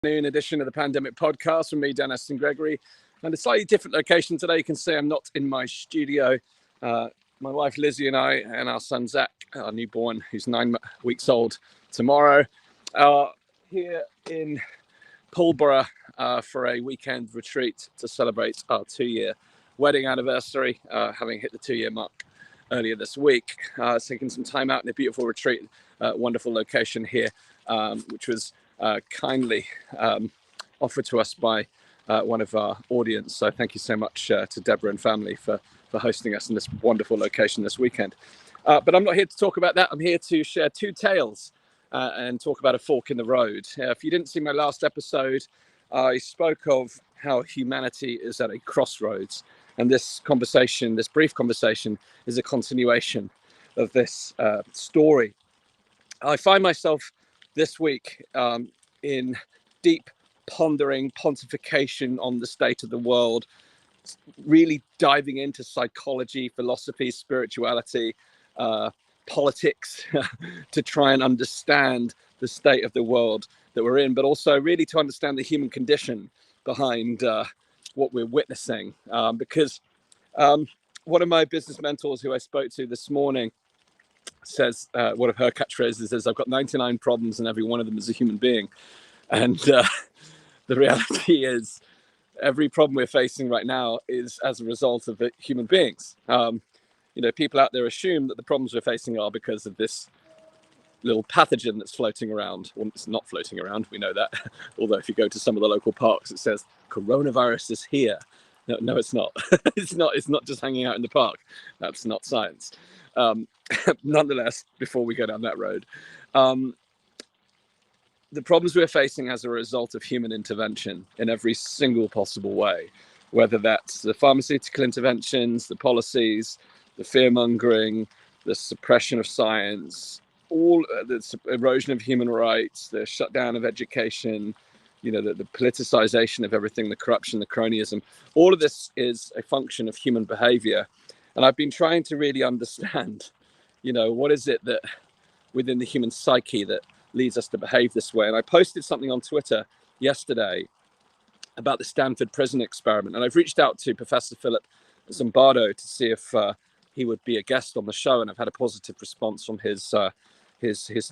Noon edition of the Pandemic Podcast from me, Astin-Gregory, and a slightly different location today. You can see I'm not in my studio. My wife Lizzie and I and our son Zach, our newborn, who's 9 weeks old tomorrow, are here in Pulborough for a weekend retreat to celebrate our 2-year wedding anniversary, having hit the 2-year mark earlier this week. Taking some time out in a beautiful retreat, wonderful location here, which was kindly offered to us by one of our audience. So thank you so much to Deborah and family for hosting us in this wonderful location this weekend. But I'm not here to talk about that. I'm here to share two tales and talk about a fork in the road. If you didn't see my last episode, I spoke of how humanity is at a crossroads. And this conversation, this brief conversation, is a continuation of this story. I find myself this week in deep pondering, pontification on the state of the world, really diving into psychology, philosophy, spirituality, politics to try and understand the state of the world that we're in, but also really to understand the human condition behind what we're witnessing. Because one of my business mentors who I spoke to this morning says, one of her catchphrases is, I've got 99 problems and every one of them is a human being. And the reality is every problem we're facing right now is as a result of the human beings. People out there assume that the problems we're facing are because of this little pathogen that's floating around. Well, it's not floating around, we know that. Although if you go to some of the local parks, it says coronavirus is here. No, it's not. It's not just hanging out in the park. That's not science. Nonetheless, before we go down that road, the problems we're facing as a result of human intervention in every single possible way, whether that's the pharmaceutical interventions, the policies, the fear-mongering, the suppression of science, all the erosion of human rights, the shutdown of education, the politicization of everything, the corruption, the cronyism, all of this is a function of human behavior. And I've been trying to really understand, what is it that within the human psyche that leads us to behave this way. And I posted something on Twitter yesterday about the Stanford prison experiment. And I've reached out to Professor Philip Zimbardo to see if he would be a guest on the show. And I've had a positive response from his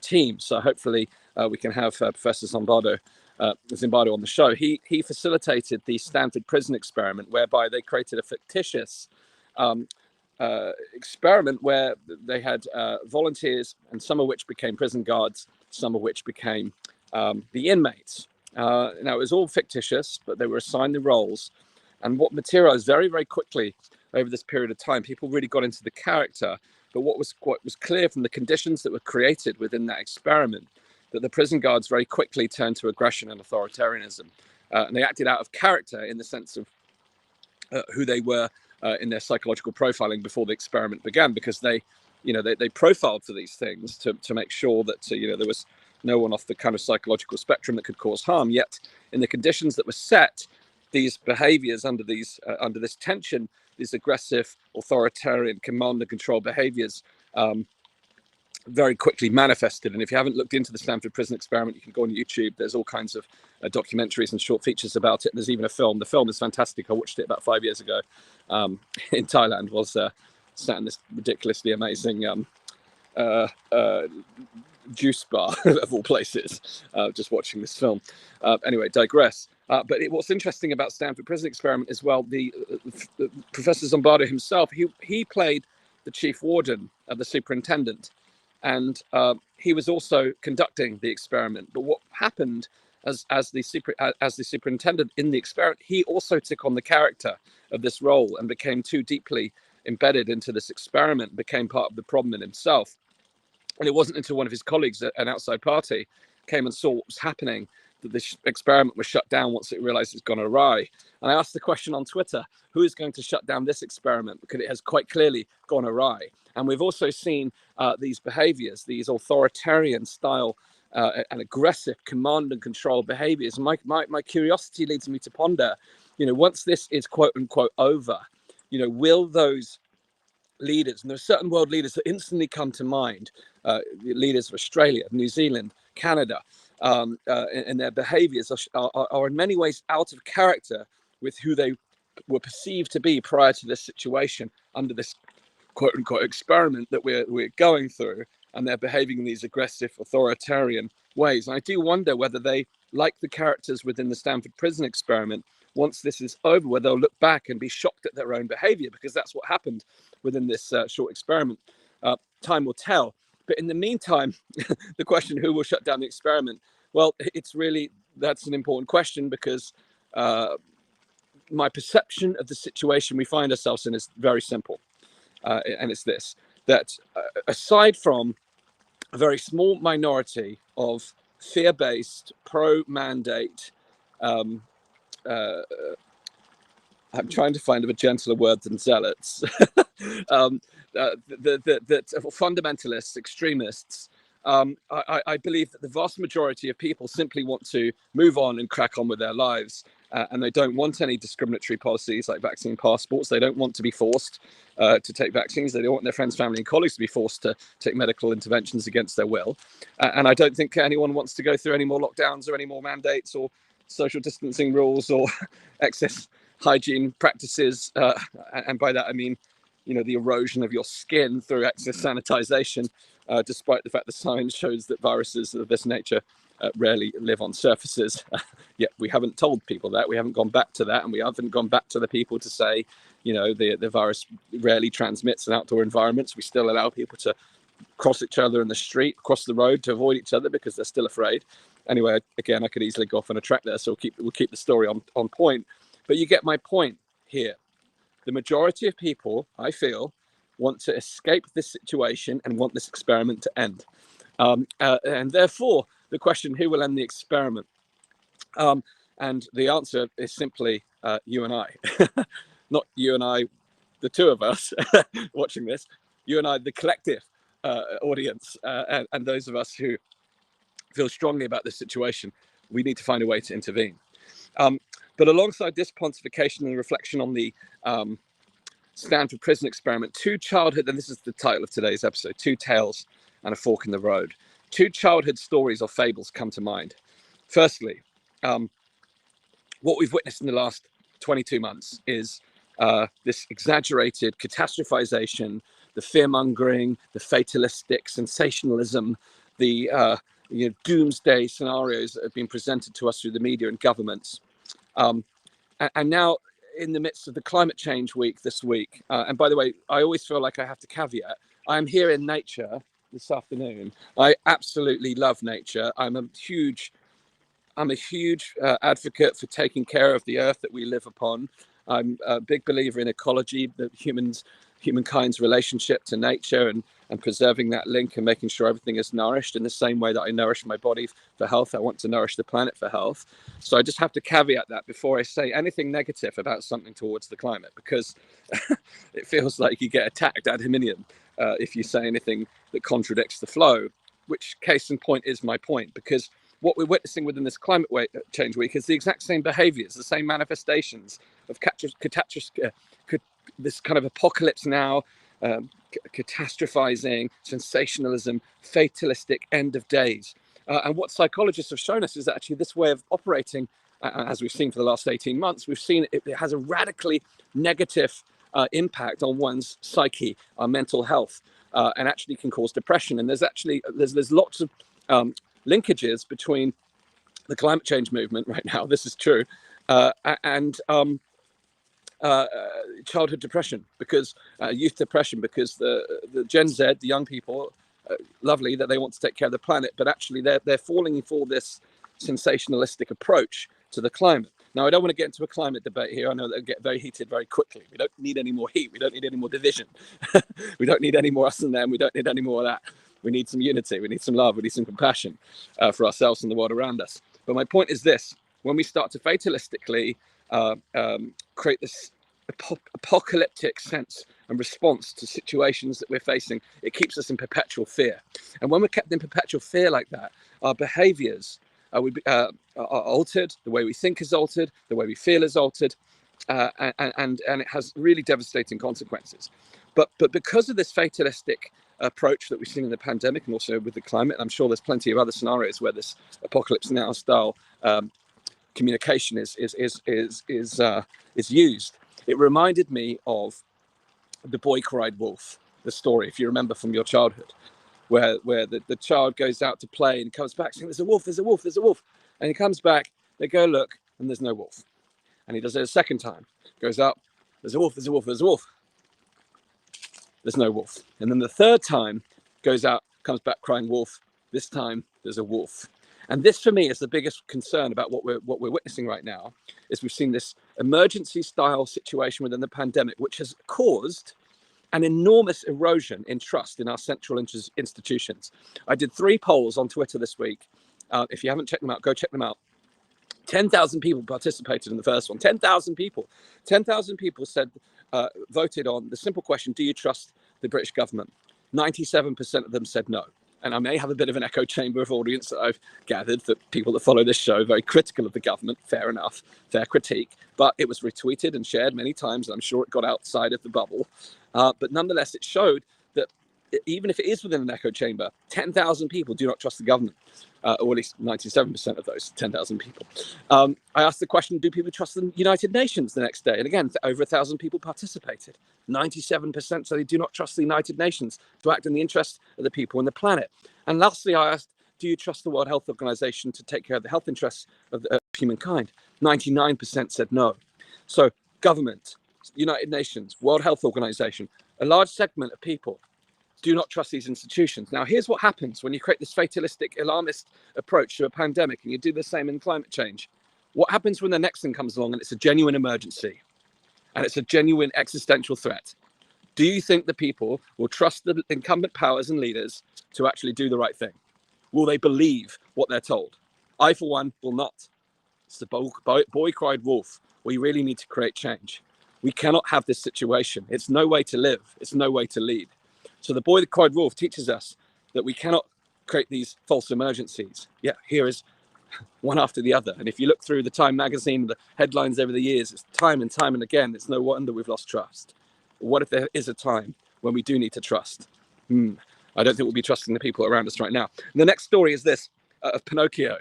team. So hopefully we can have Professor Zimbardo on the show. He facilitated the Stanford prison experiment, whereby they created a fictitious experiment where they had volunteers, and some of which became prison guards, some of which became the inmates. Now, it was all fictitious, but they were assigned the roles. And what materialized very, very quickly over this period of time, people really got into the character. But what was clear from the conditions that were created within that experiment, that the prison guards very quickly turned to aggression and authoritarianism. And they acted out of character in the sense of who they were in their psychological profiling before the experiment began, because they profiled for these things to make sure that there was no one off the kind of psychological spectrum that could cause harm. Yet in the conditions that were set, these behaviors under this tension, these aggressive, authoritarian, command and control behaviors very quickly manifested. And if you haven't looked into the Stanford prison experiment, you can go on YouTube. There's all kinds of documentaries and short features about it. There's even a film. The film is fantastic. I watched it about 5 years ago in Thailand. Was sat in this ridiculously amazing juice bar of all places, just watching this film. Anyway, digress. But what's interesting about Stanford prison experiment as well, the Professor Zimbardo himself, he played the chief warden, the superintendent. And he was also conducting the experiment. But what happened as the superintendent in the experiment, he also took on the character of this role and became too deeply embedded into this experiment, became part of the problem in himself. And it wasn't until one of his colleagues at an outside party came and saw what was happening that this experiment was shut down once it realized it's gone awry. And I asked the question on Twitter, who is going to shut down this experiment? Because it has quite clearly gone awry. And we've also seen these behaviors, these authoritarian style and aggressive command and control behaviors. My curiosity leads me to ponder, once this is quote unquote over, will those leaders, and there are certain world leaders that instantly come to mind, leaders of Australia, New Zealand, Canada, and their behaviors are in many ways out of character with who they were perceived to be prior to this situation under this quote unquote experiment that we're going through, and they're behaving in these aggressive authoritarian ways. And I do wonder whether they, like the characters within the Stanford prison experiment, once this is over, where they'll look back and be shocked at their own behavior, because that's what happened within this short experiment. Time will tell. But in the meantime, the question, who will shut down the experiment? Well, it's really, that's an important question, because my perception of the situation we find ourselves in is very simple. And it's this, that aside from a very small minority of fear-based, pro-mandate, I'm trying to find a gentler word than zealots, fundamentalists, extremists, I believe that the vast majority of people simply want to move on and crack on with their lives. And they don't want any discriminatory policies like vaccine passports. They don't want to be forced to take vaccines. They don't want their friends, family, and colleagues to be forced to take medical interventions against their will. And I don't think anyone wants to go through any more lockdowns or any more mandates or social distancing rules or excess hygiene practices. And by that, I mean, the erosion of your skin through excess sanitization, despite the fact the science shows that viruses of this nature rarely live on surfaces. Yet we haven't told people that. We haven't gone back to that, and we haven't gone back to the people to say, the virus rarely transmits in outdoor environments. We still allow people to cross each other in the street, cross the road to avoid each other because they're still afraid. Anyway, again, I could easily go off on a track there, so we'll keep the story on point. But you get my point here. The majority of people, I feel, want to escape this situation and want this experiment to end. And therefore, the question, who will end the experiment? And the answer is simply you and I. Not you and I, the two of us watching this, you and I, the collective audience, and those of us who feel strongly about this situation. We need to find a way to intervene. But alongside this pontification and reflection on the Stanford prison experiment, two childhood, and this is the title of today's episode, Two Tales and a Fork in the Road. Two childhood stories or fables come to mind. Firstly, what we've witnessed in the last 22 months is this exaggerated catastrophization, the fear-mongering, the fatalistic sensationalism, the doomsday scenarios that have been presented to us through the media and governments. And now, in the midst of the climate change week this week, and by the way, I always feel like I have to caveat, I'm here in nature this afternoon. I absolutely love nature. I'm a huge advocate for taking care of the earth that we live upon. I'm a big believer in ecology, that humankind's relationship to nature and preserving that link and making sure everything is nourished in the same way that I nourish my body for health. I want to nourish the planet for health. So I just have to caveat that before I say anything negative about something towards the climate, because it feels like you get attacked ad hominem if you say anything that contradicts the flow, which case in point is my point, because what we're witnessing within this climate change week is the exact same behaviors, the same manifestations of this kind of apocalypse now, catastrophizing, sensationalism, fatalistic end of days. And what psychologists have shown us is that actually this way of operating, as we've seen for the last 18 months, we've seen it has a radically negative impact on one's psyche, our mental health, and actually can cause depression. And there's lots of linkages between the climate change movement right now, this is true, and childhood depression, because youth depression, because the Gen Z, the young people, lovely that they want to take care of the planet, but actually they're falling for this sensationalistic approach to the climate. Now, I don't want to get into a climate debate here. I know that'll get very heated very quickly. We don't need any more heat. We don't need any more division. We don't need any more us and them. We don't need any more of that. We need some unity. We need some love. We need some compassion for ourselves and the world around us. But my point is this: when we start to fatalistically create this apocalyptic sense and response to situations that we're facing, it keeps us in perpetual fear. And when we're kept in perpetual fear like that, our behaviors are altered, the way we think is altered, the way we feel is altered, and it has really devastating consequences. But because of this fatalistic approach that we've seen in the pandemic and also with the climate. I'm sure there's plenty of other scenarios where this apocalypse now style communication is used. It reminded me of The Boy Cried Wolf, the story, if you remember from your childhood, where the child goes out to play and comes back saying, there's a wolf, there's a wolf, there's a wolf. And he comes back, they go look, and there's no wolf. And he does it a second time, goes up, there's a wolf, there's a wolf, there's a wolf. There's no wolf. And then the third time, goes out, comes back crying wolf. This time, there's a wolf. And this, for me, is the biggest concern about what we're witnessing right now, is we've seen this emergency-style situation within the pandemic, which has caused an enormous erosion in trust in our central institutions. I did 3 polls on Twitter this week. If you haven't checked them out, go check them out. 10,000 people participated in the first one. 10,000 people. 10,000 people said, voted on the simple question, do you trust the British government? 97% of them said no. And I may have a bit of an echo chamber of audience that I've gathered, that people that follow this show are very critical of the government. Fair enough, fair critique. But it was retweeted and shared many times, and I'm sure it got outside of the bubble. But nonetheless, it showed that even if it is within an echo chamber, 10,000 people do not trust the government, or at least 97% of those 10,000 people. I asked the question, do people trust the United Nations the next day? And again, over 1,000 people participated. 97% say they do not trust the United Nations to act in the interest of the people and the planet. And lastly, I asked, do you trust the World Health Organization to take care of the health interests of humankind? 99% said no. So government, United Nations, World Health Organization, a large segment of people do not trust these institutions. Now, here's what happens when you create this fatalistic, alarmist approach to a pandemic, and you do the same in climate change. What happens when the next thing comes along and it's a genuine emergency and it's a genuine existential threat? Do you think the people will trust the incumbent powers and leaders to actually do the right thing? Will they believe what they're told? I, for one, will not. It's the boy cried wolf. We really need to create change. We cannot have this situation. It's no way to live. It's no way to lead. So the boy that cried wolf teaches us that we cannot create these false emergencies. Yeah, here is one after the other. And if you look through the Time magazine, the headlines over the years, it's time and time and again, it's no wonder we've lost trust. What if there is a time when we do need to trust? I don't think we'll be trusting the people around us right now. And the next story is this, of Pinocchio.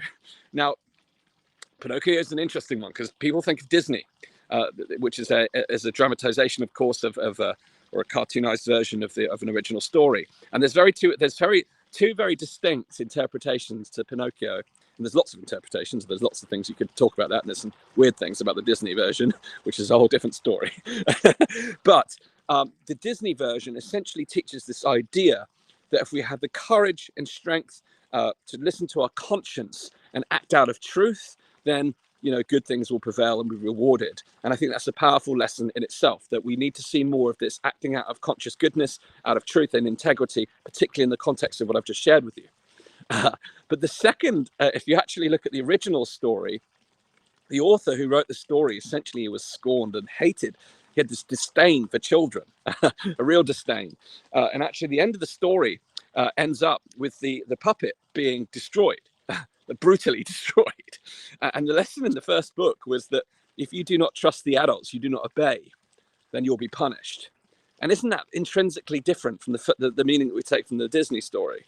Now, Pinocchio is an interesting one because people think of Disney, which is a dramatization, of course, or a cartoonized version of an original story. And there's two very distinct interpretations to Pinocchio. And there's lots of interpretations. There's lots of things you could talk about that. And there's some weird things about the Disney version, which is a whole different story. But the Disney version essentially teaches this idea that if we have the courage and strength to listen to our conscience and act out of truth, then good things will prevail and be rewarded. And I think that's a powerful lesson in itself, that we need to see more of this acting out of conscious goodness, out of truth and integrity, particularly in the context of what I've just shared with you. But the second, if you actually look at the original story, the author who wrote the story essentially was scorned and hated. He had this disdain for children, a real disdain. And actually the end of the story ends up with the puppet being destroyed. Brutally destroyed. And the lesson in the first book was that if you do not trust the adults, you do not obey, then you'll be punished. And isn't that intrinsically different from the meaning that we take from the Disney story?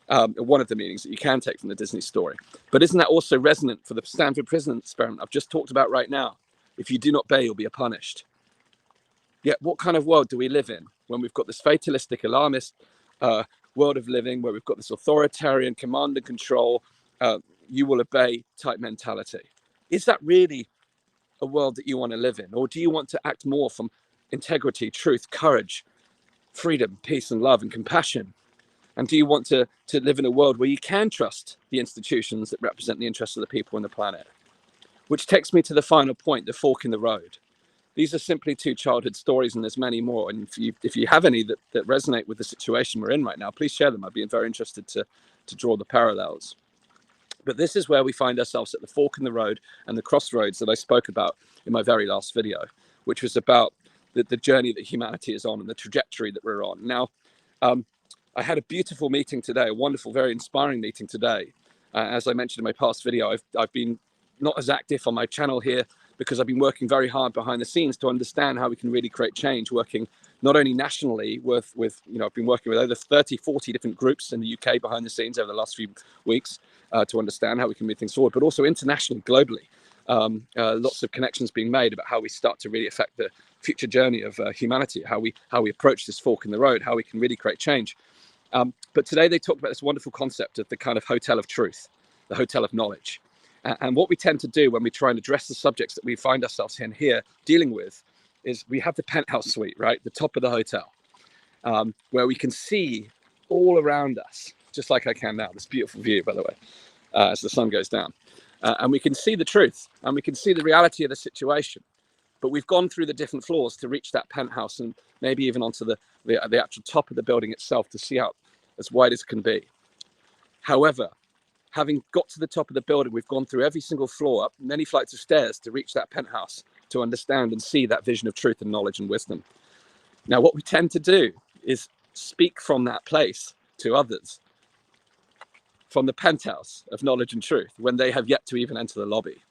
One of the meanings that you can take from the Disney story. But isn't that also resonant for the Stanford prison experiment I've just talked about right now? If you do not obey, you'll be punished. Yet what kind of world do we live in when we've got this fatalistic, alarmist world of living, where we've got this authoritarian command and control, you will obey type mentality? Is that really a world that you want to live in? Or do you want to act more from integrity, truth, courage, freedom, peace and love and compassion? And do you want to live in a world where you can trust the institutions that represent the interests of the people and the planet? Which takes me to the final point, the fork in the road. These are simply 2 childhood stories, and there's many more. And if you have any that resonate with the situation we're in right now, please share them. I'd be very interested to draw the parallels. But this is where we find ourselves, at the fork in the road and the crossroads that I spoke about in my very last video, which was about the journey that humanity is on and the trajectory that we're on. Now, I had a beautiful meeting today, a wonderful, very inspiring meeting today. As I mentioned in my past video, I've been not as active on my channel here because I've been working very hard behind the scenes to understand how we can really create change, working not only nationally with I've been working with over 30, 40 different groups in the UK behind the scenes over the last few weeks to understand how we can move things forward, but also internationally, globally. Lots of connections being made about how we start to really affect the future journey of humanity, how we approach this fork in the road, how we can really create change. But today they talked about this wonderful concept of the kind of hotel of truth, the hotel of knowledge. And what we tend to do when we try and address the subjects that we find ourselves in here dealing with is we have the penthouse suite, right? The top of the hotel, where we can see all around us, just like I can now, this beautiful view, by the way, as the sun goes down. And we can see the truth and we can see the reality of the situation. But we've gone through the different floors to reach that penthouse and maybe even onto the actual top of the building itself to see out as wide as can be. However, having got to the top of the building, we've gone through every single floor, up many flights of stairs to reach that penthouse, to understand and see that vision of truth and knowledge and wisdom. Now, what we tend to do is speak from that place to others, from the penthouse of knowledge and truth, when they have yet to even enter the lobby.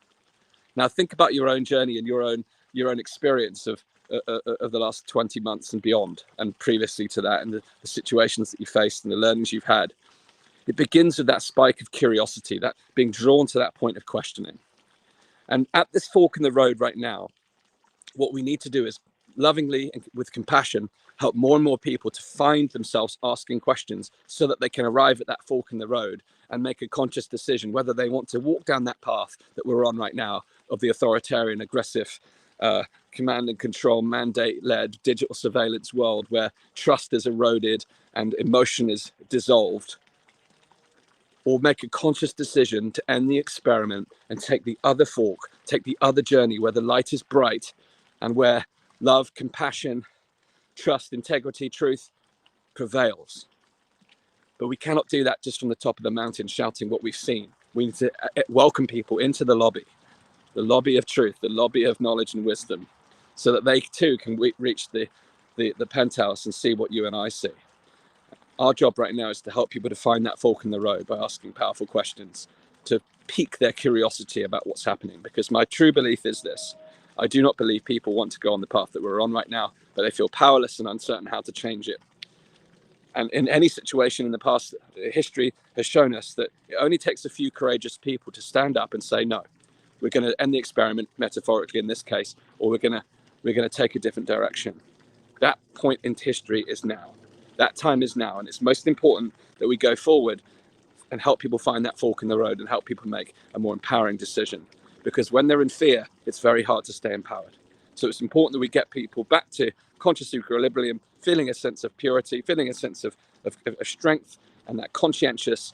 Now, think about your own journey and your own experience of the last 20 months and beyond, and previously to that, and the situations that you faced and the learnings you've had. It begins with that spike of curiosity, that being drawn to that point of questioning. And at this fork in the road right now, what we need to do is lovingly and with compassion help more and more people to find themselves asking questions so that they can arrive at that fork in the road and make a conscious decision whether they want to walk down that path that we're on right now of the authoritarian, aggressive, command and control, mandate-led digital surveillance world where trust is eroded and emotion is dissolved, or make a conscious decision to end the experiment and take the other fork, take the other journey where the light is bright and where love, compassion, trust, integrity, truth prevails. But we cannot do that just from the top of the mountain shouting what we've seen. We need to welcome people into the lobby of truth, the lobby of knowledge and wisdom, so that they too can reach the penthouse and see what you and I see. Our job right now is to help people to find that fork in the road by asking powerful questions, to pique their curiosity about what's happening. Because my true belief is this: I do not believe people want to go on the path that we're on right now, but they feel powerless and uncertain how to change it. And in any situation in the past, history has shown us that it only takes a few courageous people to stand up and say, no, we're going to end the experiment, metaphorically in this case, or we're going to take a different direction. That point in history is now. That time is now, and it's most important that we go forward and help people find that fork in the road and help people make a more empowering decision. Because when they're in fear, it's very hard to stay empowered. So it's important that we get people back to conscious equilibrium, feeling a sense of purity, feeling a sense of strength, and that conscientious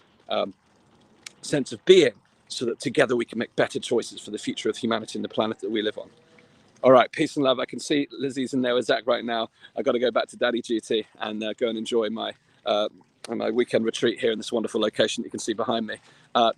sense of being, so that together we can make better choices for the future of humanity and the planet that we live on. All right, peace and love. I can see Lizzie's in there with Zach right now. I've got to go back to daddy duty and go and enjoy my weekend retreat here in this wonderful location that you can see behind me.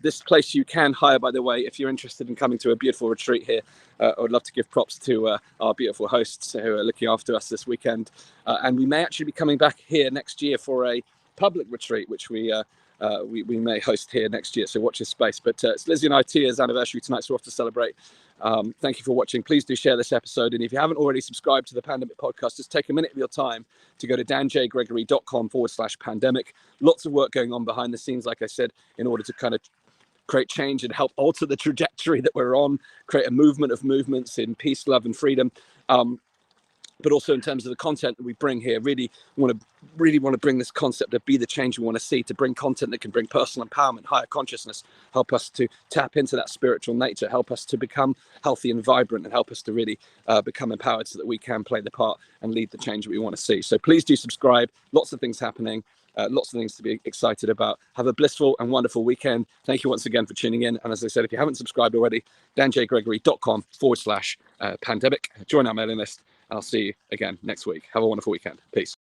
This place you can hire, by the way, if you're interested in coming to a beautiful retreat here. I would love to give props to our beautiful hosts who are looking after us this weekend. And we may actually be coming back here next year for a public retreat, which we may host here next year. So watch your space. But it's Lizzie and I, 2 years anniversary tonight, so we're off to celebrate. Thank you for watching. Please do share this episode. And if you haven't already subscribed to the Pandemic Podcast, just take a minute of your time to go to danjgregory.com/pandemic. Lots of work going on behind the scenes, like I said, in order to kind of create change and help alter the trajectory that we're on, create a movement of movements in peace, love, and freedom. But also in terms of the content that we bring here, really want to bring this concept of be the change we want to see, to bring content that can bring personal empowerment, higher consciousness, help us to tap into that spiritual nature, help us to become healthy and vibrant, and help us to really become empowered so that we can play the part and lead the change that we want to see. So please do subscribe. Lots of things happening. Lots of things to be excited about. Have a blissful and wonderful weekend. Thank you once again for tuning in. And as I said, if you haven't subscribed already, danjgregory.com/pandemic. Join our mailing list. I'll see you again next week. Have a wonderful weekend. Peace.